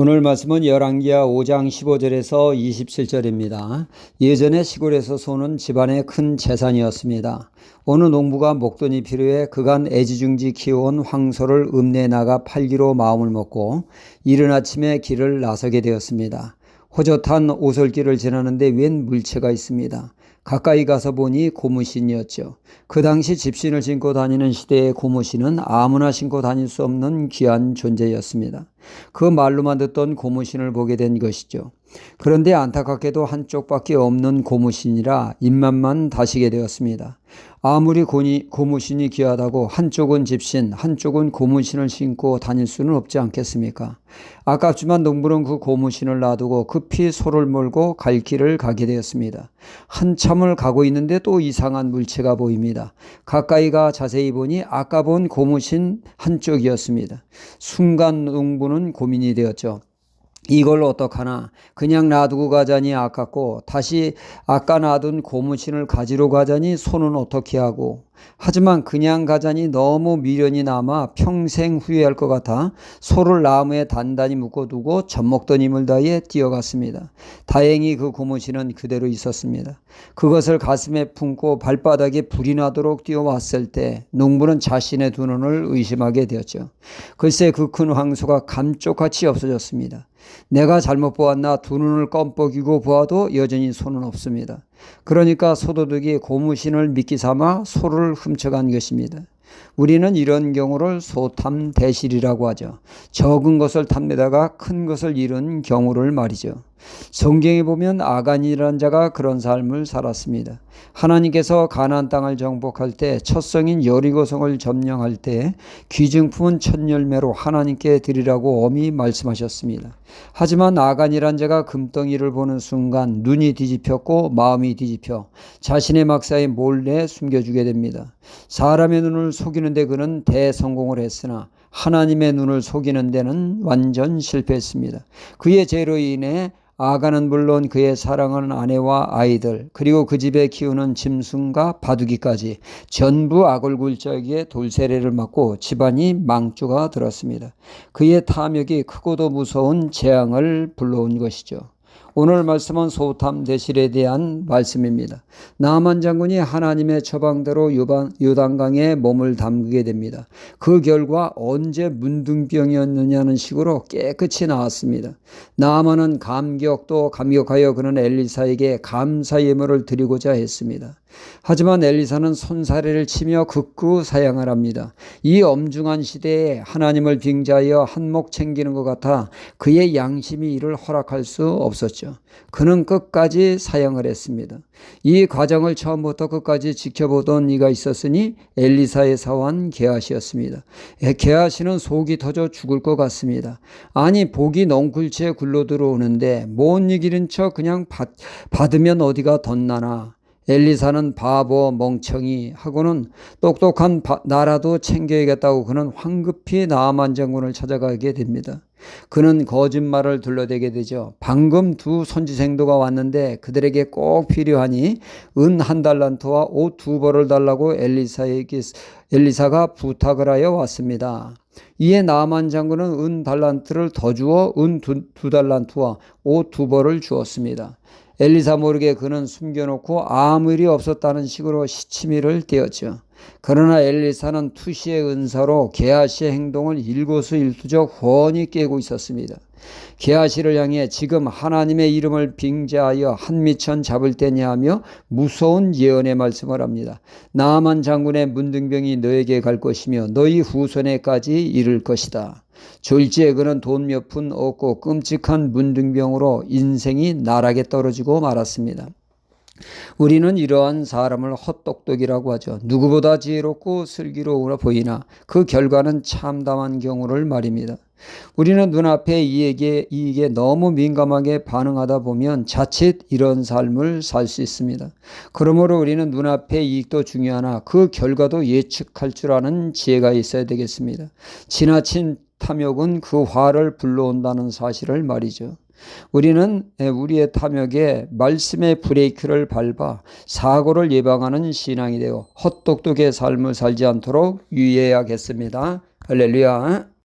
오늘 말씀은 열왕기하 5장 15절에서 27절입니다. 예전에 시골에서 소는 집안의 큰 재산이었습니다. 어느 농부가 목돈이 필요해 그간 애지중지 키워온 황소를 읍내에 나가 팔기로 마음을 먹고 이른 아침에 길을 나서게 되었습니다. 호젓한 오솔길을 지나는데 웬 물체가 있습니다. 가까이 가서 보니 고무신이었죠. 그 당시 집신을 신고 다니는 시대의 고무신은 아무나 신고 다닐 수 없는 귀한 존재였습니다. 그 말로만 듣던 고무신을 보게 된 것이죠. 그런데 안타깝게도 한쪽밖에 없는 고무신이라 입맛만 다시게 되었습니다. 아무리 고무신이 귀하다고 한쪽은 집신, 한쪽은 고무신을 신고 다닐 수는 없지 않겠습니까? 아깝지만 농부는 그 고무신을 놔두고 급히 소를 몰고 갈 길을 가게 되었습니다. 한참을 가고 있는데 또 이상한 물체가 보입니다. 가까이 가 자세히 보니 아까 본 고무신 한쪽이었습니다. 순간 농부는 고민이 되었죠. 이걸 어떡하나, 그냥 놔두고 가자니 아깝고 다시 아까 놔둔 고무신을 가지러 가자니 손은 어떻게 하고, 하지만 그냥 가자니 너무 미련이 남아 평생 후회할 것 같아 소를 나무에 단단히 묶어두고 젖먹던 힘을 다해 뛰어갔습니다. 다행히 그 고무신은 그대로 있었습니다. 그것을 가슴에 품고 발바닥에 불이 나도록 뛰어왔을 때 농부는 자신의 두 눈을 의심하게 되었죠. 글쎄, 그 큰 황소가 감쪽같이 없어졌습니다. 내가 잘못 보았나, 두 눈을 껌뻑이고 보아도 여전히 손은 없습니다. 그러니까 소도둑이 고무신을 미끼 삼아 소를 훔쳐간 것입니다. 우리는 이런 경우를 소탐대실이라고 하죠. 적은 것을 탐내다가 큰 것을 잃은 경우를 말이죠. 성경에 보면 아간이라는 자가 그런 삶을 살았습니다. 하나님께서 가나안 땅을 정복할 때 첫 성인 여리고성을 점령할 때 귀중품은 첫 열매로 하나님께 드리라고 엄히 말씀하셨습니다. 하지만 아간이라는 자가 금덩이를 보는 순간 눈이 뒤집혔고 마음이 뒤집혀 자신의 막사에 몰래 숨겨주게 됩니다. 사람의 눈을 속이는데 그는 대성공을 했으나 하나님의 눈을 속이는 데는 완전 실패했습니다. 그의 죄로 인해 아간은 물론 그의 사랑하는 아내와 아이들, 그리고 그 집에 키우는 짐승과 바둑이까지 전부 악을굴적의 돌세례를 맞고 집안이 망조가 들었습니다. 그의 탐욕이 크고도 무서운 재앙을 불러온 것이죠. 오늘 말씀은 소탐대실에 대한 말씀입니다. 나만 장군이 하나님의 처방대로 요단강에 몸을 담그게 됩니다. 그 결과 언제 문둥병이었느냐는 식으로 깨끗이 나았습니다. 나만은 감격도 감격하여 그는 엘리사에게 감사 예물을 드리고자 했습니다. 하지만 엘리사는 손사래를 치며 극구 사양을 합니다. 이 엄중한 시대에 하나님을 빙자하여 한몫 챙기는 것 같아 그의 양심이 이를 허락할 수 없었죠. 그는 끝까지 사양을 했습니다. 이 과정을 처음부터 끝까지 지켜보던 이가 있었으니 엘리사의 사환 게하시였습니다. 게하시는 속이 터져 죽을 것 같습니다. 아니, 복이 넝쿨째 굴러 들어오는데 못 이기는 척 그냥 받으면 어디가 덧나나. 엘리사는 바보 멍청이 하고는 똑똑한 나라도 챙겨야겠다고 그는 황급히 나아만 장군을 찾아가게 됩니다. 그는 거짓말을 둘러대게 되죠. 방금 두 선지생도가 왔는데 그들에게 꼭 필요하니 은 1달란트와 옷 2벌을 달라고 엘리사가 부탁을 하여 왔습니다. 이에 나아만 장군은 은 달란트를 더 주어 은 2달란트와 옷 2벌을 주었습니다. 엘리사 모르게 그는 숨겨놓고 아무 일이 없었다는 식으로 시치미를 띄었죠. 그러나 엘리사는 투시의 은사로 게하시의 행동을 일거수일투족 훤히 꿰고 있었습니다. 게하시를 향해 지금 하나님의 이름을 빙자하여 한미천 잡을 때냐 하며 무서운 예언의 말씀을 합니다. 나아만 장군의 문둥병이 너에게 갈 것이며 너희 후손에까지 이를 것이다. 졸지에 그는 돈 몇 푼 얻고 끔찍한 문둥병으로 인생이 나락에 떨어지고 말았습니다. 우리는 이러한 사람을 헛똑똑이라고 하죠. 누구보다 지혜롭고 슬기로워 보이나 그 결과는 참담한 경우를 말입니다. 우리는 눈앞의 이익에 너무 민감하게 반응하다 보면 자칫 이런 삶을 살 수 있습니다. 그러므로 우리는 눈앞의 이익도 중요하나 그 결과도 예측할 줄 아는 지혜가 있어야 되겠습니다. 지나친 탐욕은 그 화를 불러온다는 사실을 말이죠. 우리는 우리의 탐욕에 말씀의 브레이크를 밟아 사고를 예방하는 신앙이 되어 헛똑똑의 삶을 살지 않도록 유의해야겠습니다. 할렐루야.